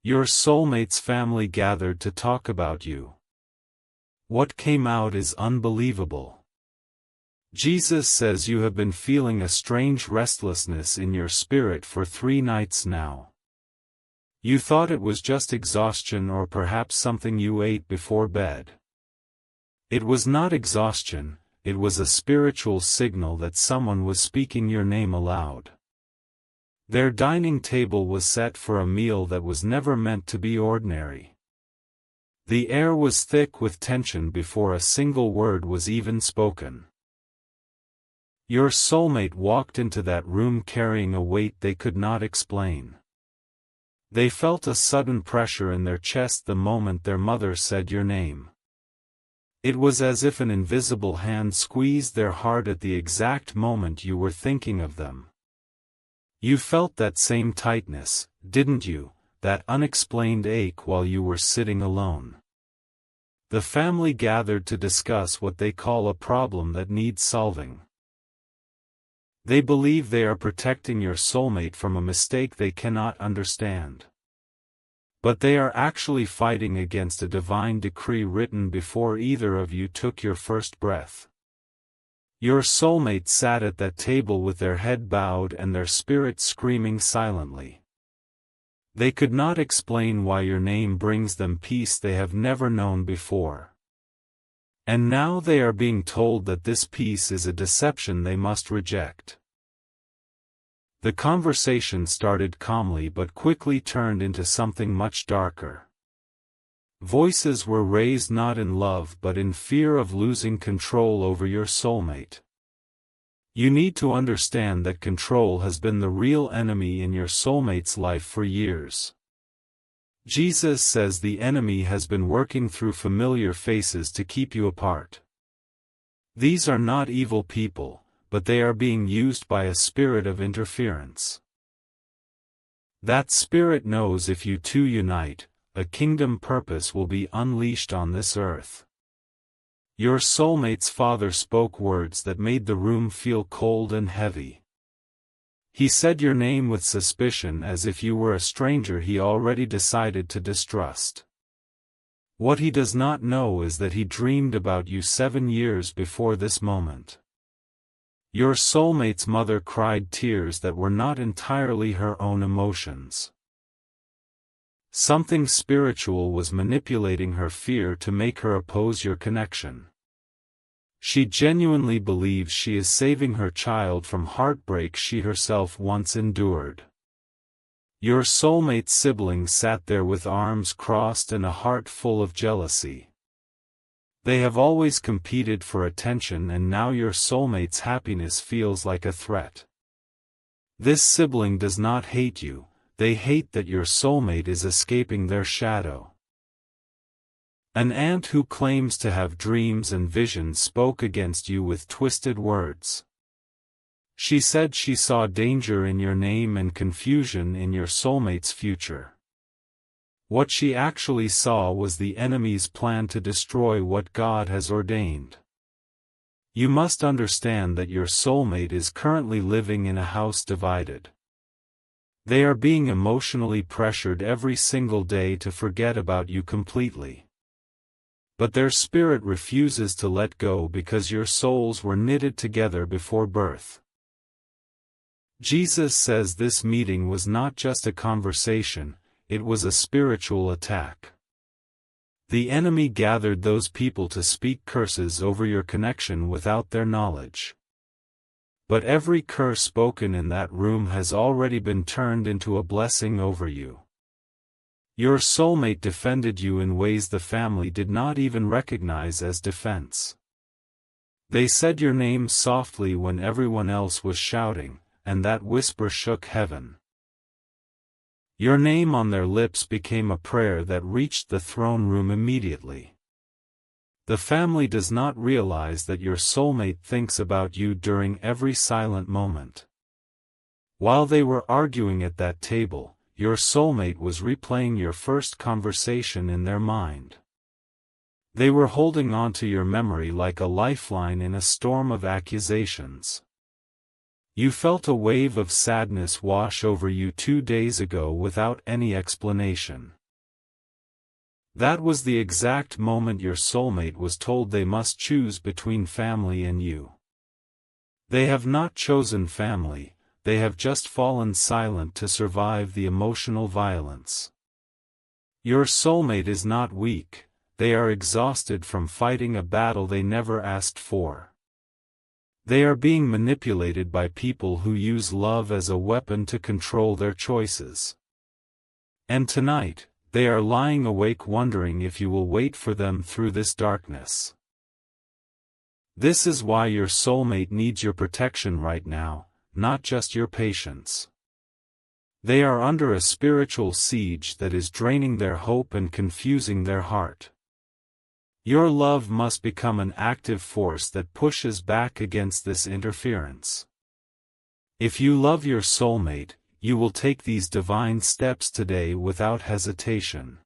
Your soulmate's family gathered to talk about you. What came out is unbelievable. Jesus says you have been feeling a strange restlessness in your spirit for 3 nights now. You thought it was just exhaustion or perhaps something you ate before bed. It was not exhaustion, it was a spiritual signal that someone was speaking your name aloud. Their dining table was set for a meal that was never meant to be ordinary. The air was thick with tension before a single word was even spoken. Your soulmate walked into that room carrying a weight they could not explain. They felt a sudden pressure in their chest the moment their mother said your name. It was as if an invisible hand squeezed their heart at the exact moment you were thinking of them. You felt that same tightness, didn't you, that unexplained ache while you were sitting alone. The family gathered to discuss what they call a problem that needs solving. They believe they are protecting your soulmate from a mistake they cannot understand. But they are actually fighting against a divine decree written before either of you took your first breath. Your soulmate sat at that table with their head bowed and their spirit screaming silently. They could not explain why your name brings them peace they have never known before. And now they are being told that this peace is a deception they must reject. The conversation started calmly but quickly turned into something much darker. Voices were raised not in love but in fear of losing control over your soulmate. You need to understand that control has been the real enemy in your soulmate's life for years. Jesus says the enemy has been working through familiar faces to keep you apart. These are not evil people, but they are being used by a spirit of interference. That spirit knows if you two unite, a kingdom purpose will be unleashed on this earth. Your soulmate's father spoke words that made the room feel cold and heavy. He said your name with suspicion as if you were a stranger he already decided to distrust. What he does not know is that he dreamed about you 7 years before this moment. Your soulmate's mother cried tears that were not entirely her own emotions. Something spiritual was manipulating her fear to make her oppose your connection. She genuinely believes she is saving her child from heartbreak she herself once endured. Your soulmate's sibling sat there with arms crossed and a heart full of jealousy. They have always competed for attention and now your soulmate's happiness feels like a threat. This sibling does not hate you. They hate that your soulmate is escaping their shadow. An aunt who claims to have dreams and visions spoke against you with twisted words. She said she saw danger in your name and confusion in your soulmate's future. What she actually saw was the enemy's plan to destroy what God has ordained. You must understand that your soulmate is currently living in a house divided. They are being emotionally pressured every single day to forget about you completely. But their spirit refuses to let go because your souls were knitted together before birth. Jesus says this meeting was not just a conversation, it was a spiritual attack. The enemy gathered those people to speak curses over your connection without their knowledge. But every curse spoken in that room has already been turned into a blessing over you. Your soulmate defended you in ways the family did not even recognize as defense. They said your name softly when everyone else was shouting, and that whisper shook heaven. Your name on their lips became a prayer that reached the throne room immediately. The family does not realize that your soulmate thinks about you during every silent moment. While they were arguing at that table, your soulmate was replaying your first conversation in their mind. They were holding on to your memory like a lifeline in a storm of accusations. You felt a wave of sadness wash over you 2 days ago without any explanation. That was the exact moment your soulmate was told they must choose between family and you. They have not chosen family, they have just fallen silent to survive the emotional violence. Your soulmate is not weak, they are exhausted from fighting a battle they never asked for. They are being manipulated by people who use love as a weapon to control their choices. And tonight, they are lying awake wondering if you will wait for them through this darkness. This is why your soulmate needs your protection right now, not just your patience. They are under a spiritual siege that is draining their hope and confusing their heart. Your love must become an active force that pushes back against this interference. If you love your soulmate, you will take these divine steps today without hesitation.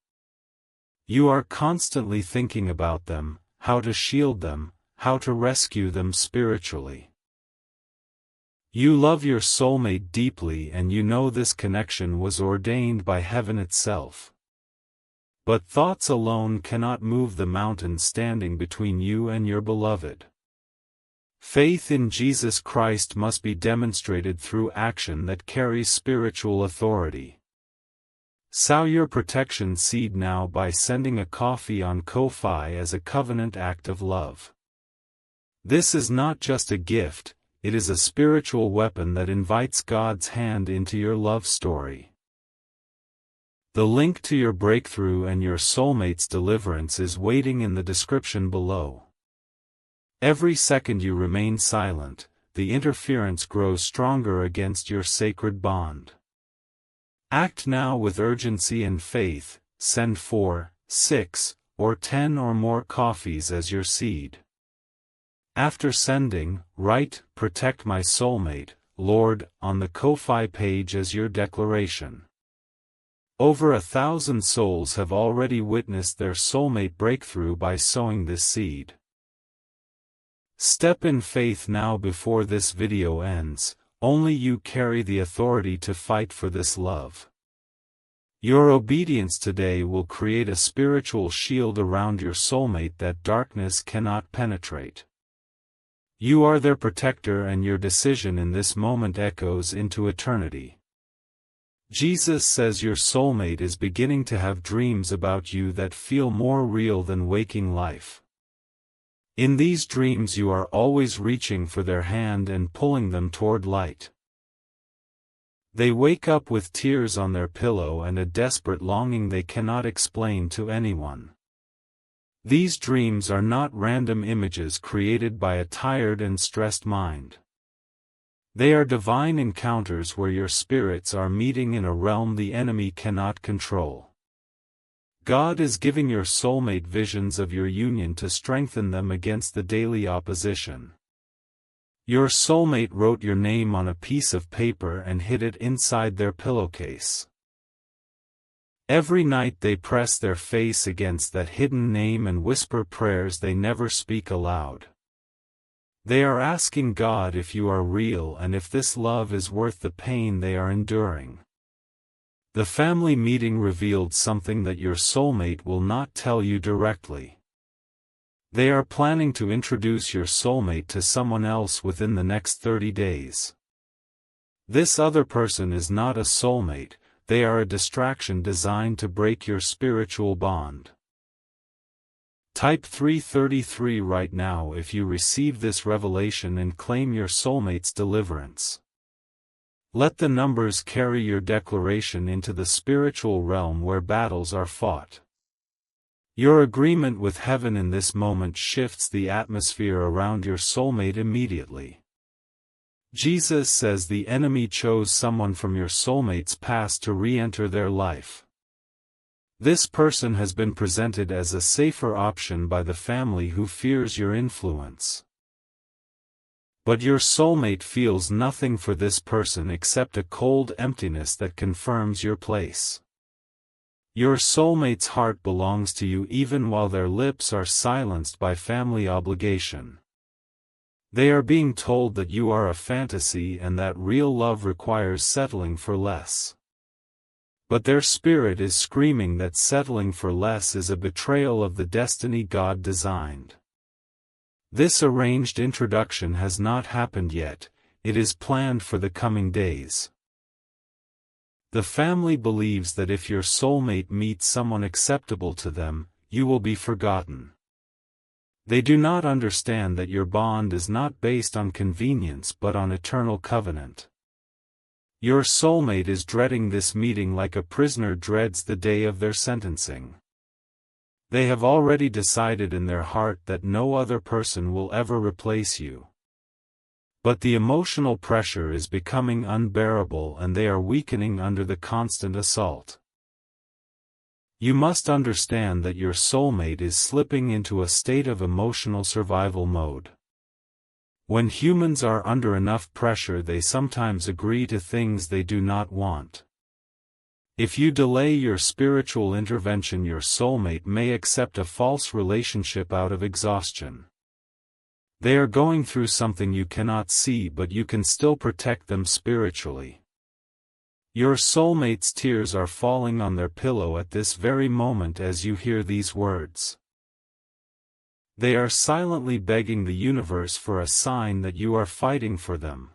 You are constantly thinking about them, how to shield them, how to rescue them spiritually. You love your soulmate deeply and you know this connection was ordained by heaven itself. But thoughts alone cannot move the mountain standing between you and your beloved. Faith in Jesus Christ must be demonstrated through action that carries spiritual authority. Sow your protection seed now by sending a coffee on Ko-fi as a covenant act of love. This is not just a gift, it is a spiritual weapon that invites God's hand into your love story. The link to your breakthrough and your soulmate's deliverance is waiting in the description below. Every second you remain silent, the interference grows stronger against your sacred bond. Act now with urgency and faith, send 4, 6, or 10 or more coffees as your seed. After sending, write, "Protect my soulmate, Lord," on the Ko-fi page as your declaration. Over 1,000 souls have already witnessed their soulmate breakthrough by sowing this seed. Step in faith now before this video ends, only you carry the authority to fight for this love. Your obedience today will create a spiritual shield around your soulmate that darkness cannot penetrate. You are their protector and your decision in this moment echoes into eternity. Jesus says your soulmate is beginning to have dreams about you that feel more real than waking life. In these dreams you are always reaching for their hand and pulling them toward light. They wake up with tears on their pillow and a desperate longing they cannot explain to anyone. These dreams are not random images created by a tired and stressed mind. They are divine encounters where your spirits are meeting in a realm the enemy cannot control. God is giving your soulmate visions of your union to strengthen them against the daily opposition. Your soulmate wrote your name on a piece of paper and hid it inside their pillowcase. Every night they press their face against that hidden name and whisper prayers they never speak aloud. They are asking God if you are real and if this love is worth the pain they are enduring. The family meeting revealed something that your soulmate will not tell you directly. They are planning to introduce your soulmate to someone else within the next 30 days. This other person is not a soulmate, they are a distraction designed to break your spiritual bond. Type 333 right now if you receive this revelation and claim your soulmate's deliverance. Let the numbers carry your declaration into the spiritual realm where battles are fought. Your agreement with heaven in this moment shifts the atmosphere around your soulmate immediately. Jesus says the enemy chose someone from your soulmate's past to re-enter their life. This person has been presented as a safer option by the family who fears your influence. But your soulmate feels nothing for this person except a cold emptiness that confirms your place. Your soulmate's heart belongs to you even while their lips are silenced by family obligation. They are being told that you are a fantasy and that real love requires settling for less. But their spirit is screaming that settling for less is a betrayal of the destiny God designed. This arranged introduction has not happened yet, it is planned for the coming days. The family believes that if your soulmate meets someone acceptable to them, you will be forgotten. They do not understand that your bond is not based on convenience but on eternal covenant. Your soulmate is dreading this meeting like a prisoner dreads the day of their sentencing. They have already decided in their heart that no other person will ever replace you. But the emotional pressure is becoming unbearable and they are weakening under the constant assault. You must understand that your soulmate is slipping into a state of emotional survival mode. When humans are under enough pressure, they sometimes agree to things they do not want. If you delay your spiritual intervention, your soulmate may accept a false relationship out of exhaustion. They are going through something you cannot see, but you can still protect them spiritually. Your soulmate's tears are falling on their pillow at this very moment as you hear these words. They are silently begging the universe for a sign that you are fighting for them.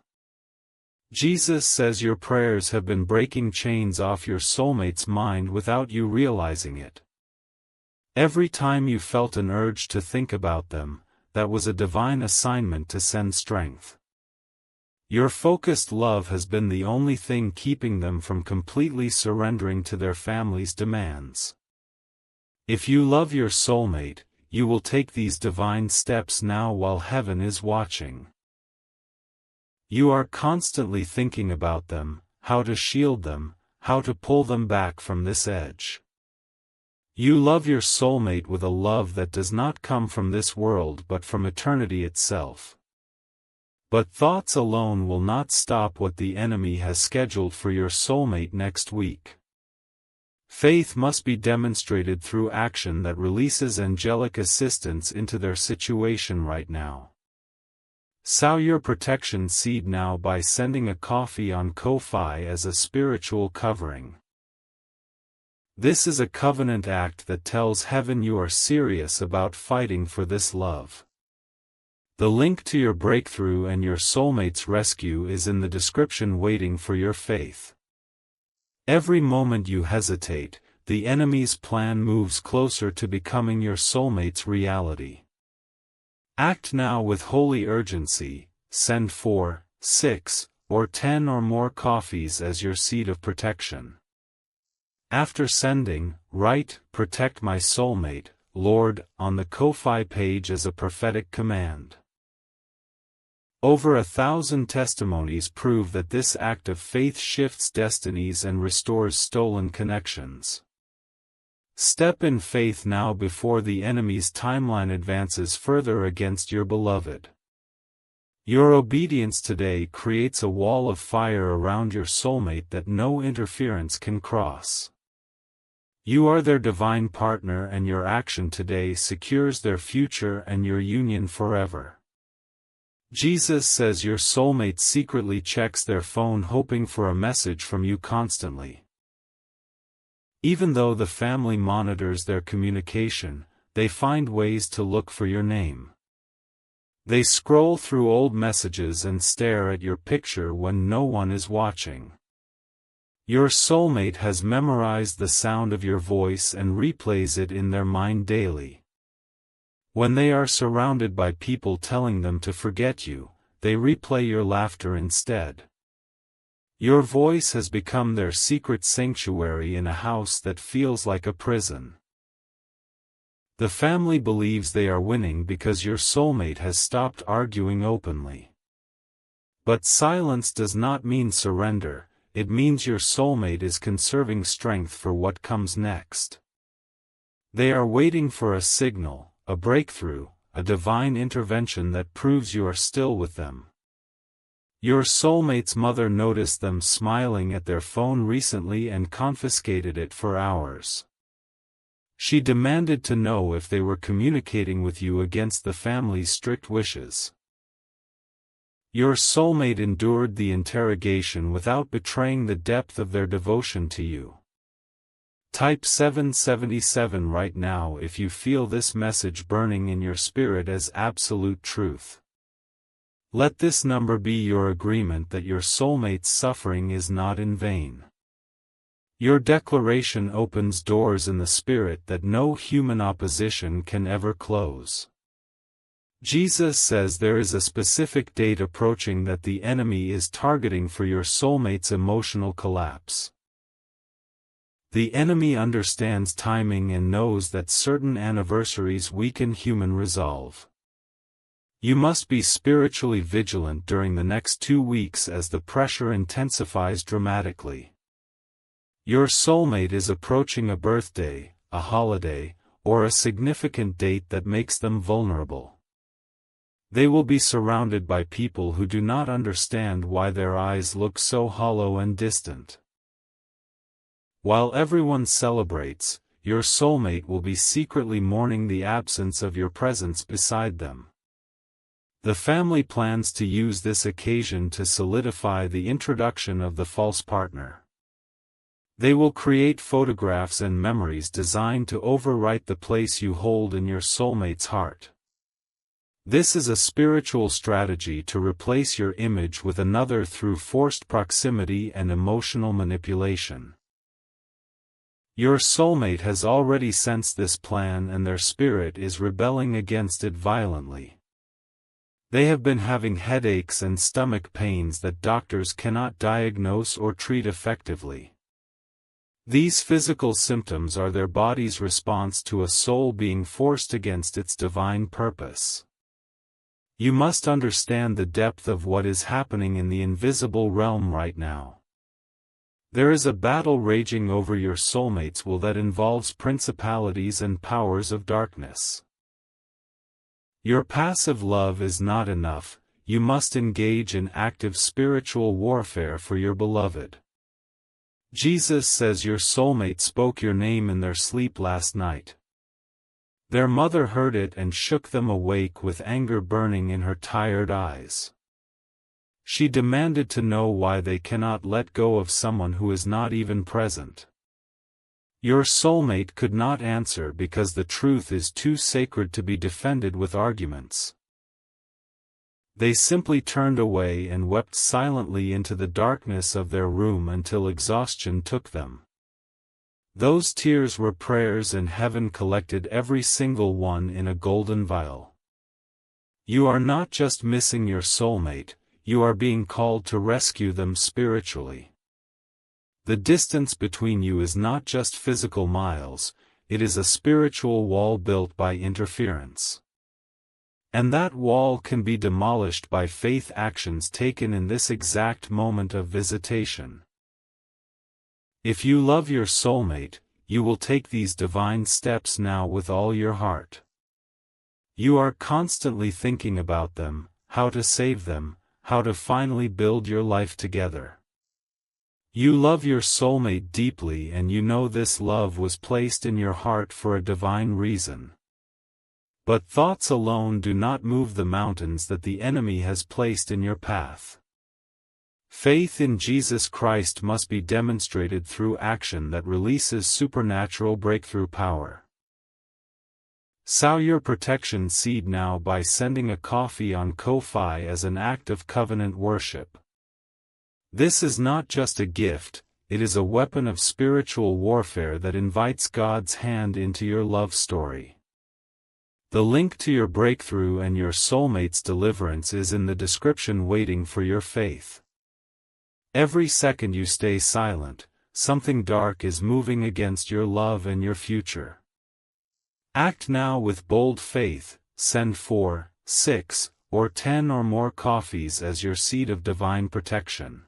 Jesus says your prayers have been breaking chains off your soulmate's mind without you realizing it. Every time you felt an urge to think about them, that was a divine assignment to send strength. Your focused love has been the only thing keeping them from completely surrendering to their family's demands. If you love your soulmate, you will take these divine steps now while heaven is watching. You are constantly thinking about them, how to shield them, how to pull them back from this edge. You love your soulmate with a love that does not come from this world but from eternity itself. But thoughts alone will not stop what the enemy has scheduled for your soulmate next week. Faith must be demonstrated through action that releases angelic assistance into their situation right now. Sow your protection seed now by sending a coffee on Ko-Fi as a spiritual covering. This is a covenant act that tells heaven you are serious about fighting for this love. The link to your breakthrough and your soulmate's rescue is in the description waiting for your faith. Every moment you hesitate, the enemy's plan moves closer to becoming your soulmate's reality. Act now with holy urgency, send 4, 6, or 10 or more coffees as your seed of protection. After sending, write, "Protect my soulmate, Lord," on the Ko-Fi page as a prophetic command. Over 1,000 testimonies prove that this act of faith shifts destinies and restores stolen connections. Step in faith now before the enemy's timeline advances further against your beloved. Your obedience today creates a wall of fire around your soulmate that no interference can cross. You are their divine partner and your action today secures their future and your union forever. Jesus says your soulmate secretly checks their phone hoping for a message from you constantly. Even though the family monitors their communication, they find ways to look for your name. They scroll through old messages and stare at your picture when no one is watching. Your soulmate has memorized the sound of your voice and replays it in their mind daily. When they are surrounded by people telling them to forget you, they replay your laughter instead. Your voice has become their secret sanctuary in a house that feels like a prison. The family believes they are winning because your soulmate has stopped arguing openly. But silence does not mean surrender, it means your soulmate is conserving strength for what comes next. They are waiting for a signal, a breakthrough, a divine intervention that proves you are still with them. Your soulmate's mother noticed them smiling at their phone recently and confiscated it for hours. She demanded to know if they were communicating with you against the family's strict wishes. Your soulmate endured the interrogation without betraying the depth of their devotion to you. Type 777 right now if you feel this message burning in your spirit as absolute truth. Let this number be your agreement that your soulmate's suffering is not in vain. Your declaration opens doors in the spirit that no human opposition can ever close. Jesus says there is a specific date approaching that the enemy is targeting for your soulmate's emotional collapse. The enemy understands timing and knows that certain anniversaries weaken human resolve. You must be spiritually vigilant during the next 2 weeks as the pressure intensifies dramatically. Your soulmate is approaching a birthday, a holiday, or a significant date that makes them vulnerable. They will be surrounded by people who do not understand why their eyes look so hollow and distant. While everyone celebrates, your soulmate will be secretly mourning the absence of your presence beside them. The family plans to use this occasion to solidify the introduction of the false partner. They will create photographs and memories designed to overwrite the place you hold in your soulmate's heart. This is a spiritual strategy to replace your image with another through forced proximity and emotional manipulation. Your soulmate has already sensed this plan and their spirit is rebelling against it violently. They have been having headaches and stomach pains that doctors cannot diagnose or treat effectively. These physical symptoms are their body's response to a soul being forced against its divine purpose. You must understand the depth of what is happening in the invisible realm right now. There is a battle raging over your soulmate's will that involves principalities and powers of darkness. Your passive love is not enough, you must engage in active spiritual warfare for your beloved. Jesus says your soulmate spoke your name in their sleep last night. Their mother heard it and shook them awake with anger burning in her tired eyes. She demanded to know why they cannot let go of someone who is not even present. Your soulmate could not answer because the truth is too sacred to be defended with arguments. They simply turned away and wept silently into the darkness of their room until exhaustion took them. Those tears were prayers and heaven collected every single one in a golden vial. You are not just missing your soulmate, you are being called to rescue them spiritually. The distance between you is not just physical miles, it is a spiritual wall built by interference. And that wall can be demolished by faith actions taken in this exact moment of visitation. If you love your soulmate, you will take these divine steps now with all your heart. You are constantly thinking about them, how to save them, how to finally build your life together. You love your soulmate deeply and you know this love was placed in your heart for a divine reason. But thoughts alone do not move the mountains that the enemy has placed in your path. Faith in Jesus Christ must be demonstrated through action that releases supernatural breakthrough power. Sow your protection seed now by sending a coffee on Ko-Fi as an act of covenant worship. This is not just a gift, it is a weapon of spiritual warfare that invites God's hand into your love story. The link to your breakthrough and your soulmate's deliverance is in the description waiting for your faith. Every second you stay silent, something dark is moving against your love and your future. Act now with bold faith, send 4, 6, or 10 or more coffees as your seed of divine protection.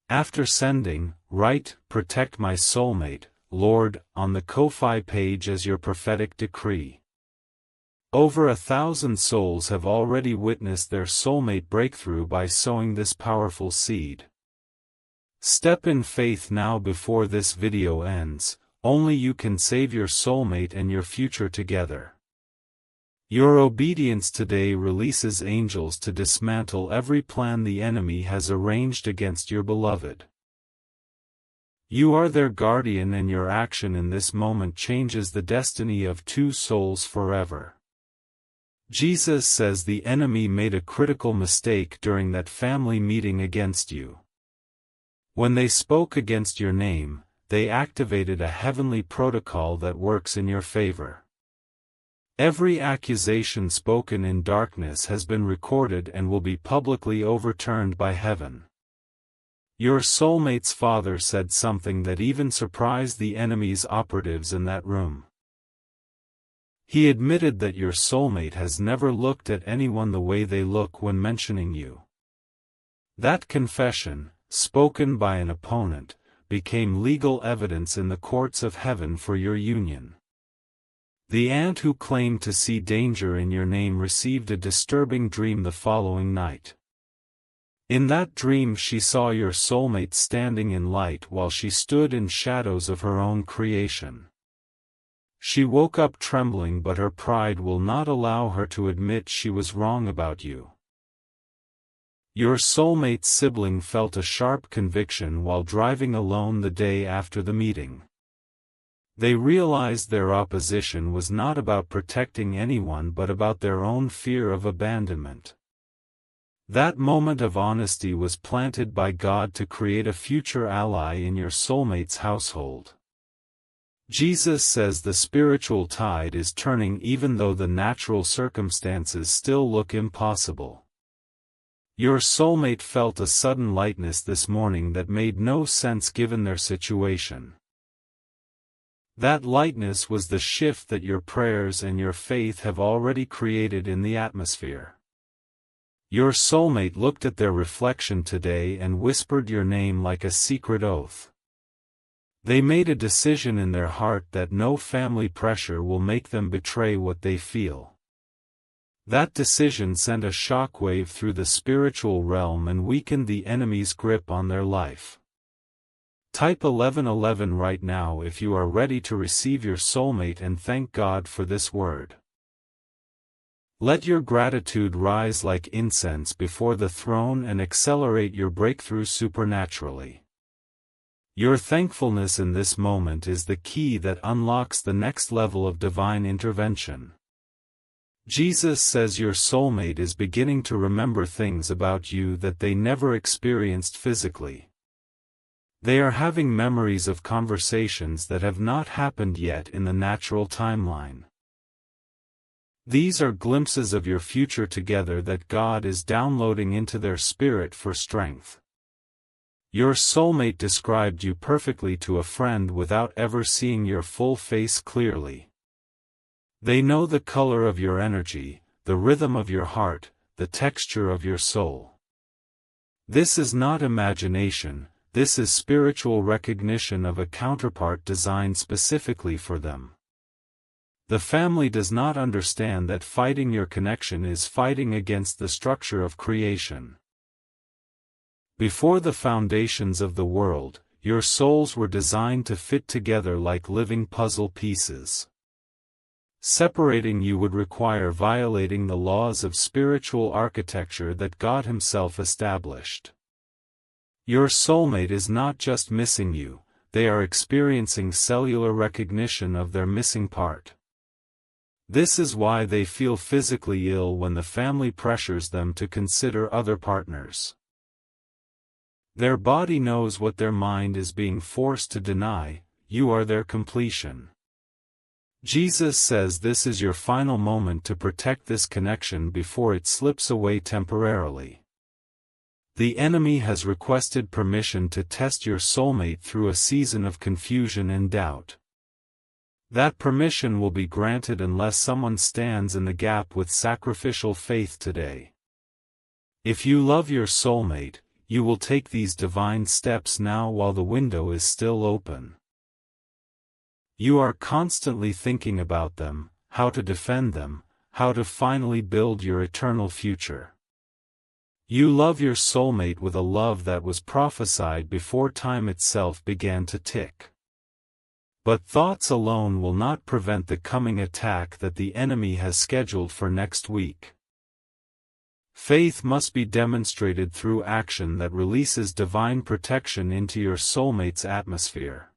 After sending, write, "Protect my soulmate, Lord," on the Ko-Fi page as your prophetic decree. Over 1,000 souls have already witnessed their soulmate breakthrough by sowing this powerful seed. Step in faith now before this video ends. Only you can save your soulmate and your future together. Your obedience today releases angels to dismantle every plan the enemy has arranged against your beloved. You are their guardian, and your action in this moment changes the destiny of two souls forever. Jesus says the enemy made a critical mistake during that family meeting against you. When they spoke against your name, they activated a heavenly protocol that works in your favor. Every accusation spoken in darkness has been recorded and will be publicly overturned by heaven. Your soulmate's father said something that even surprised the enemy's operatives in that room. He admitted that your soulmate has never looked at anyone the way they look when mentioning you. That confession, spoken by an opponent, became legal evidence in the courts of heaven for your union. The aunt who claimed to see danger in your name received a disturbing dream the following night. In that dream she saw your soulmate standing in light while she stood in shadows of her own creation. She woke up trembling, but her pride will not allow her to admit she was wrong about you. Your soulmate's sibling felt a sharp conviction while driving alone the day after the meeting. They realized their opposition was not about protecting anyone but about their own fear of abandonment. That moment of honesty was planted by God to create a future ally in your soulmate's household. Jesus says the spiritual tide is turning even though the natural circumstances still look impossible. Your soulmate felt a sudden lightness this morning that made no sense given their situation. That lightness was the shift that your prayers and your faith have already created in the atmosphere. Your soulmate looked at their reflection today and whispered your name like a secret oath. They made a decision in their heart that no family pressure will make them betray what they feel. That decision sent a shockwave through the spiritual realm and weakened the enemy's grip on their life. Type 1111 right now if you are ready to receive your soulmate and thank God for this word. Let your gratitude rise like incense before the throne and accelerate your breakthrough supernaturally. Your thankfulness in this moment is the key that unlocks the next level of divine intervention. Jesus says your soulmate is beginning to remember things about you that they never experienced physically. They are having memories of conversations that have not happened yet in the natural timeline. These are glimpses of your future together that God is downloading into their spirit for strength. Your soulmate described you perfectly to a friend without ever seeing your full face clearly. They know the color of your energy, the rhythm of your heart, the texture of your soul. This is not imagination, this is spiritual recognition of a counterpart designed specifically for them. The family does not understand that fighting your connection is fighting against the structure of creation. Before the foundations of the world, your souls were designed to fit together like living puzzle pieces. Separating you would require violating the laws of spiritual architecture that God Himself established. Your soulmate is not just missing you, they are experiencing cellular recognition of their missing part. This is why they feel physically ill when the family pressures them to consider other partners. Their body knows what their mind is being forced to deny, you are their completion. Jesus says this is your final moment to protect this connection before it slips away temporarily. The enemy has requested permission to test your soulmate through a season of confusion and doubt. That permission will be granted unless someone stands in the gap with sacrificial faith today. If you love your soulmate, you will take these divine steps now while the window is still open. You are constantly thinking about them, how to defend them, how to finally build your eternal future. You love your soulmate with a love that was prophesied before time itself began to tick. But thoughts alone will not prevent the coming attack that the enemy has scheduled for next week. Faith must be demonstrated through action that releases divine protection into your soulmate's atmosphere.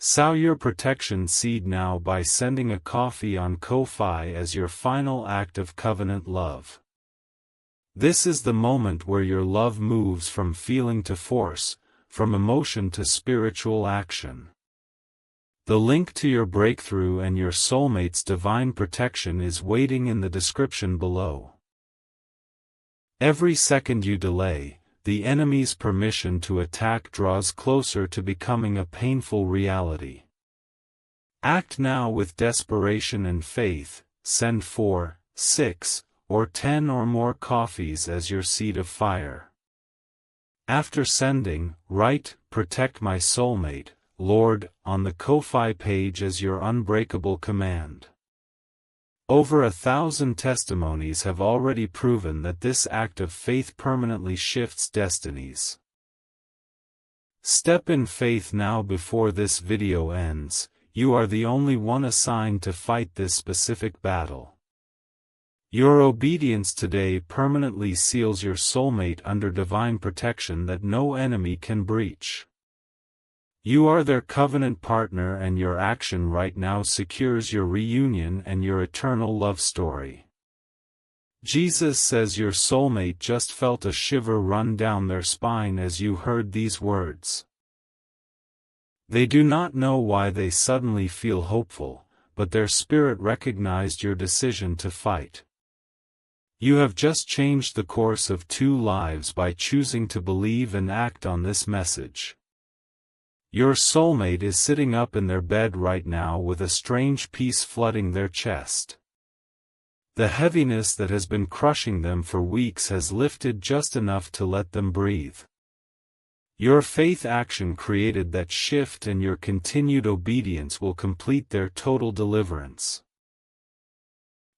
Sow your protection seed now by sending a coffee on Ko-fi as your final act of covenant love. This is the moment where your love moves from feeling to force, from emotion to spiritual action. The link to your breakthrough and your soulmate's divine protection is waiting in the description below. Every second you delay, the enemy's permission to attack draws closer to becoming a painful reality. Act now with desperation and faith. Send 4, 6, or 10 or more coffees as your seed of fire. After sending, write, "Protect my soulmate, Lord," on the Ko-fi page as your unbreakable command. Over 1,000 testimonies have already proven that this act of faith permanently shifts destinies. Step in faith now before this video ends. You are the only one assigned to fight this specific battle. Your obedience today permanently seals your soulmate under divine protection that no enemy can breach. You are their covenant partner, and your action right now secures your reunion and your eternal love story. Jesus says your soulmate just felt a shiver run down their spine as you heard these words. They do not know why they suddenly feel hopeful, but their spirit recognized your decision to fight. You have just changed the course of 2 lives by choosing to believe and act on this message. Your soulmate is sitting up in their bed right now with a strange peace flooding their chest. The heaviness that has been crushing them for weeks has lifted just enough to let them breathe. Your faith action created that shift, and your continued obedience will complete their total deliverance.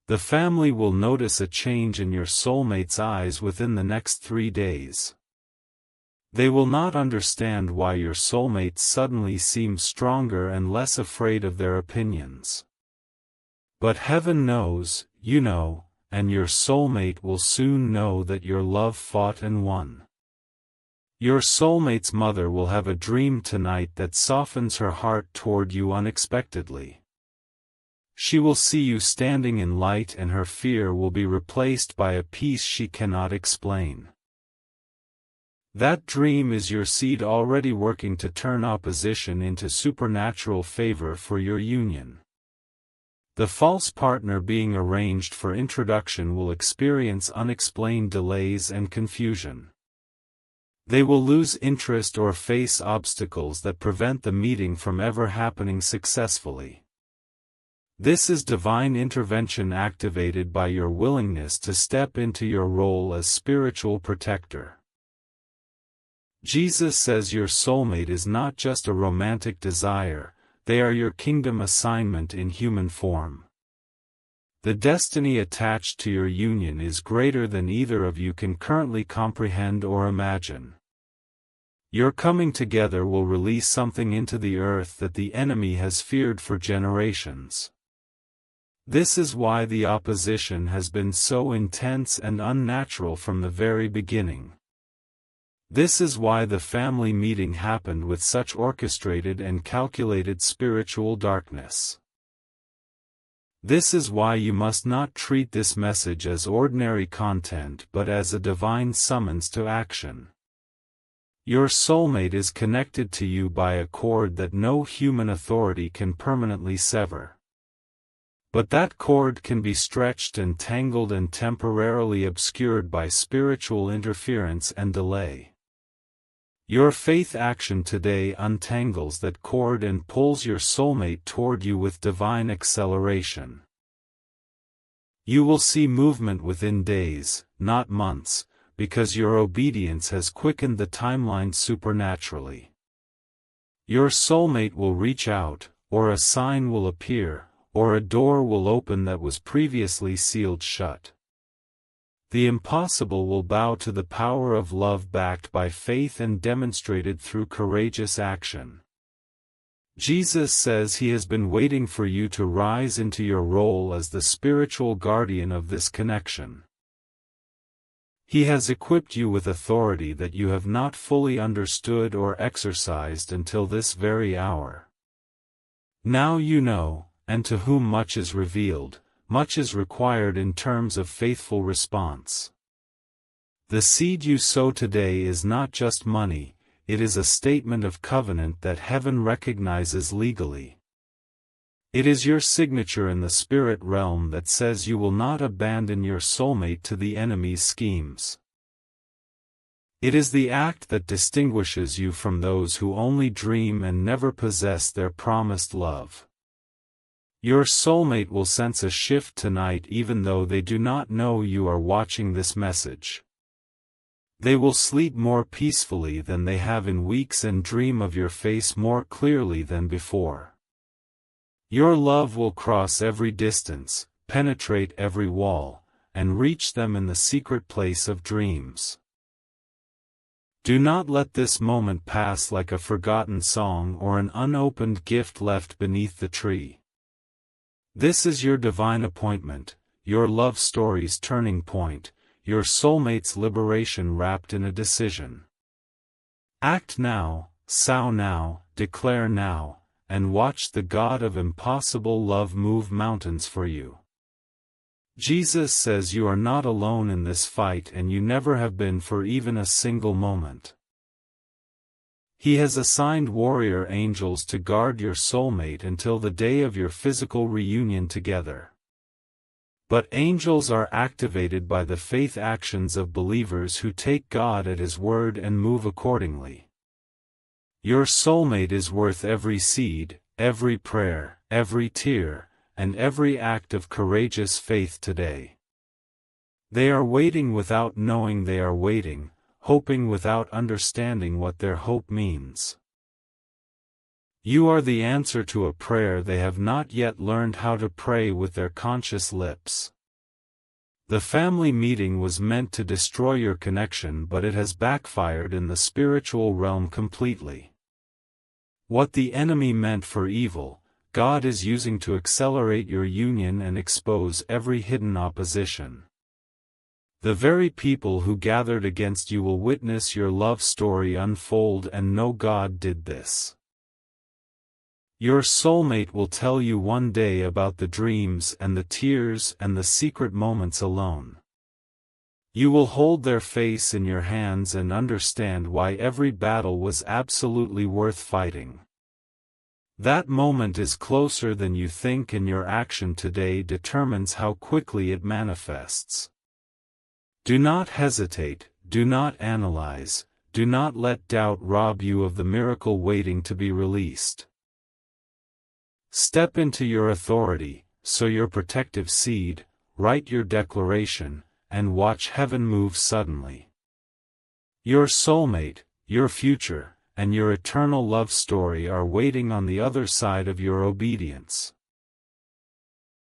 The family will notice a change in your soulmate's eyes within the next 3 days. They will not understand why your soulmate suddenly seems stronger and less afraid of their opinions. But heaven knows, you know, and your soulmate will soon know that your love fought and won. Your soulmate's mother will have a dream tonight that softens her heart toward you unexpectedly. She will see you standing in light, and her fear will be replaced by a peace she cannot explain. That dream is your seed already working to turn opposition into supernatural favor for your union. The false partner being arranged for introduction will experience unexplained delays and confusion. They will lose interest or face obstacles that prevent the meeting from ever happening successfully. This is divine intervention activated by your willingness to step into your role as spiritual protector. Jesus says your soulmate is not just a romantic desire, they are your kingdom assignment in human form. The destiny attached to your union is greater than either of you can currently comprehend or imagine. Your coming together will release something into the earth that the enemy has feared for generations. This is why the opposition has been so intense and unnatural from the very beginning. This is why the family meeting happened with such orchestrated and calculated spiritual darkness. This is why you must not treat this message as ordinary content but as a divine summons to action. Your soulmate is connected to you by a cord that no human authority can permanently sever. But that cord can be stretched and tangled and temporarily obscured by spiritual interference and delay. Your faith action today untangles that cord and pulls your soulmate toward you with divine acceleration. You will see movement within days, not months, because your obedience has quickened the timeline supernaturally. Your soulmate will reach out, or a sign will appear, or a door will open that was previously sealed shut. The impossible will bow to the power of love backed by faith and demonstrated through courageous action. Jesus says he has been waiting for you to rise into your role as the spiritual guardian of this connection. He has equipped you with authority that you have not fully understood or exercised until this very hour. Now you know, and to whom much is revealed, much is required in terms of faithful response. The seed you sow today is not just money, it is a statement of covenant that heaven recognizes legally. It is your signature in the spirit realm that says you will not abandon your soulmate to the enemy's schemes. It is the act that distinguishes you from those who only dream and never possess their promised love. Your soulmate will sense a shift tonight even though they do not know you are watching this message. They will sleep more peacefully than they have in weeks and dream of your face more clearly than before. Your love will cross every distance, penetrate every wall, and reach them in the secret place of dreams. Do not let this moment pass like a forgotten song or an unopened gift left beneath the tree. This is your divine appointment, your love story's turning point, your soulmate's liberation wrapped in a decision. Act now, sow now, declare now, and watch the God of impossible love move mountains for you. Jesus says you are not alone in this fight and you never have been for even a single moment. He has assigned warrior angels to guard your soulmate until the day of your physical reunion together. But angels are activated by the faith actions of believers who take God at His word and move accordingly. Your soulmate is worth every seed, every prayer, every tear, and every act of courageous faith today. They are waiting without knowing they are waiting, hoping without understanding what their hope means. You are the answer to a prayer they have not yet learned how to pray with their conscious lips. The family meeting was meant to destroy your connection, but it has backfired in the spiritual realm completely. What the enemy meant for evil, God is using to accelerate your union and expose every hidden opposition. The very people who gathered against you will witness your love story unfold and know God did this. Your soulmate will tell you one day about the dreams and the tears and the secret moments alone. You will hold their face in your hands and understand why every battle was absolutely worth fighting. That moment is closer than you think, and your action today determines how quickly it manifests. Do not hesitate, do not analyze, do not let doubt rob you of the miracle waiting to be released. Step into your authority, sow your protective seed, write your declaration, and watch heaven move suddenly. Your soulmate, your future, and your eternal love story are waiting on the other side of your obedience.